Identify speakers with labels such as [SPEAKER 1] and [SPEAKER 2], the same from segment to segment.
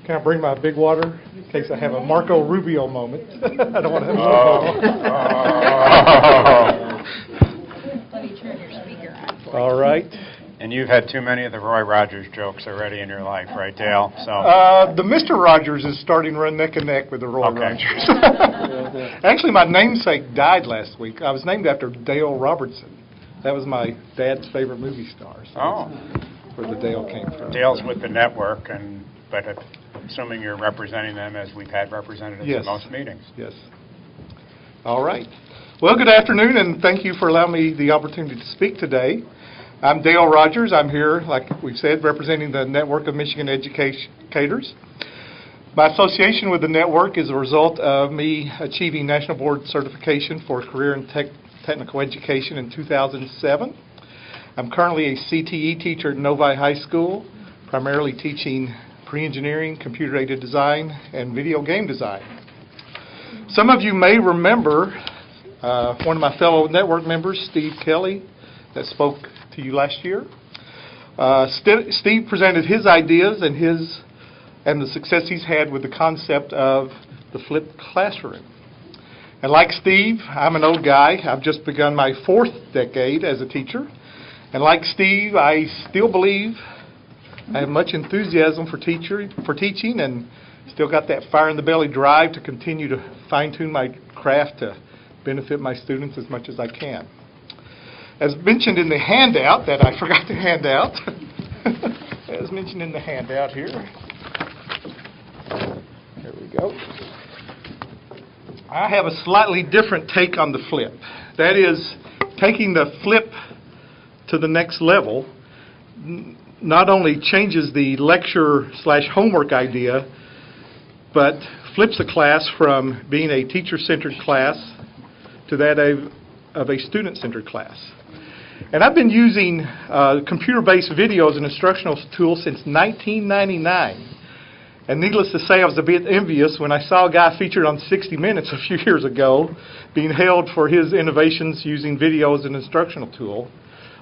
[SPEAKER 1] Can I bring my big water in case I have a Marco Rubio moment? I don't want to have a
[SPEAKER 2] Let me turn your speaker on.
[SPEAKER 1] All right.
[SPEAKER 3] And you've had too many of the Roy Rogers jokes already in your life, right, Dale? So
[SPEAKER 1] the Mr. Rogers is starting to run neck and neck with the Roy Rogers. Actually, my namesake died last week. I was named after Dale Robertson. That was my dad's favorite movie star. So that's where the Dale came from.
[SPEAKER 3] Dale's with the network, but assuming you're representing them as we've had representatives at most meetings.
[SPEAKER 1] Yes. All right. Well, good afternoon, and thank you for allowing me the opportunity to speak today. I'm Dale Rogers. I'm here, like we've said, representing the Network of Michigan Educators. My association with the network is a result of me achieving National Board Certification for Career and Technical Education in 2007. I'm currently a CTE teacher at Novi High School, primarily teaching pre-engineering, computer-aided design, and video game design. Some of you may remember one of my fellow network members, Steve Kelly, that spoke to you last year. Steve presented his ideas and the success he's had with the concept of the flipped classroom. And like Steve, I'm an old guy. I've just begun my 4th decade as a teacher. And like Steve, I still believe I have much enthusiasm for teaching and still got that fire in the belly drive to continue to fine-tune my craft to benefit my students as much as I can. As mentioned in the handout that I forgot to hand out, as mentioned in the handout here, there we go. I have a slightly different take on the flip. That is, taking the flip to the next level not only changes the lecture/homework idea, but flips the class from being a teacher-centered class to that of a student-centered class. And I've been using computer-based video as an instructional tool since 1999. And needless to say, I was a bit envious when I saw a guy featured on 60 Minutes a few years ago being hailed for his innovations using video as an instructional tool.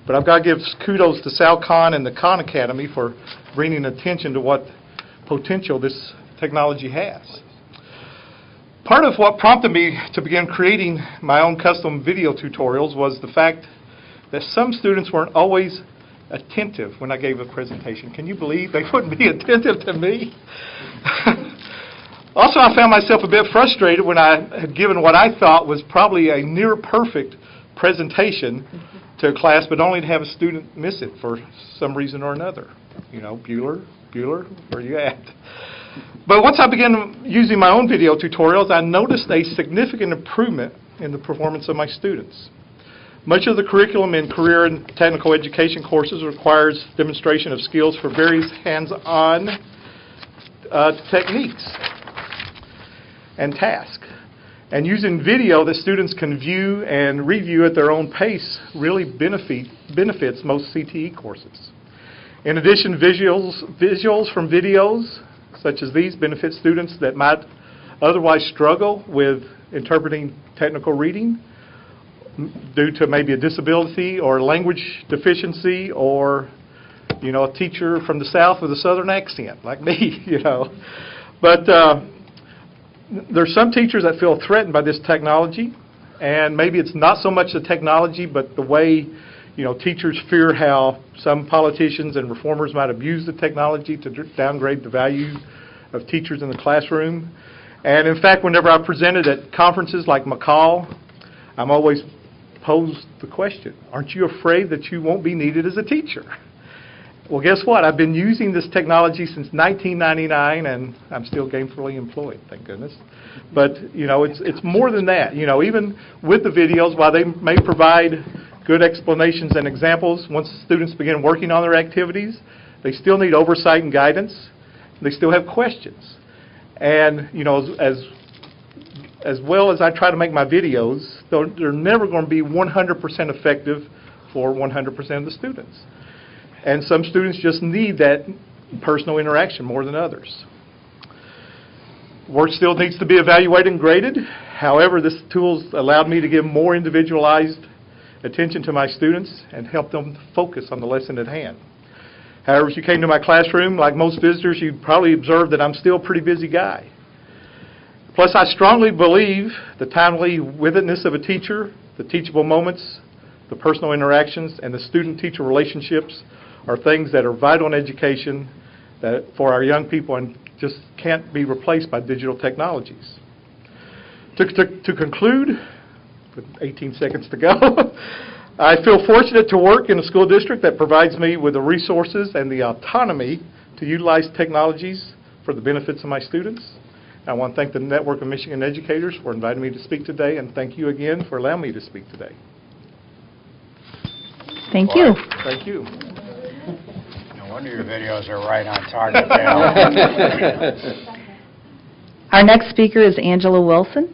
[SPEAKER 1] But I've got to give kudos to Sal Khan and the Khan Academy for bringing attention to what potential this technology has. Part of what prompted me to begin creating my own custom video tutorials was the fact that some students weren't always attentive when I gave a presentation. Can you believe they wouldn't be attentive to me? Also, I found myself a bit frustrated when I had given what I thought was probably a near perfect presentation to a class, but only to have a student miss it for some reason or another. You know, Bueller, where you at? But once I began using my own video tutorials, I noticed a significant improvement in the performance of my students. Much of the curriculum in career and technical education courses requires demonstration of skills for various hands-on techniques and tasks. And using video that students can view and review at their own pace really benefits most CTE courses. In addition, visuals from videos such as these benefit students that might otherwise struggle with interpreting technical reading due to maybe a disability or language deficiency, or a teacher from the South with a Southern accent like me, But there's some teachers that feel threatened by this technology, and maybe it's not so much the technology, but the way teachers fear how some politicians and reformers might abuse the technology to downgrade the value of teachers in the classroom. And in fact, whenever I presented at conferences like McCall, I'm always posed the question, aren't you afraid that you won't be needed as a teacher? Well, guess what? I've been using this technology since 1999, and I'm still gainfully employed, thank goodness. But, it's more than that. Even with the videos, while they may provide good explanations and examples, once students begin working on their activities, they still need oversight and guidance. They still have questions. And, as well as I try to make my videos, they're never going to be 100% effective for 100% of the students. And some students just need that personal interaction more than others. Work still needs to be evaluated and graded. However, this tool's allowed me to give more individualized attention to my students and help them focus on the lesson at hand. However, if you came to my classroom, like most visitors, you'd probably observe that I'm still a pretty busy guy. Plus, I strongly believe the timely withedness of a teacher, the teachable moments, the personal interactions, and the student-teacher relationships are things that are vital in education that for our young people and just can't be replaced by digital technologies. To conclude, with 18 seconds to go, I feel fortunate to work in a school district that provides me with the resources and the autonomy to utilize technologies for the benefits of my students. I want to thank the Network of Michigan Educators for inviting me to speak today, and thank you again for allowing me to speak today.
[SPEAKER 4] Thank you.
[SPEAKER 1] Thank you.
[SPEAKER 3] No wonder your videos are right on target, Dale.
[SPEAKER 4] Our next speaker is Angela Wilson.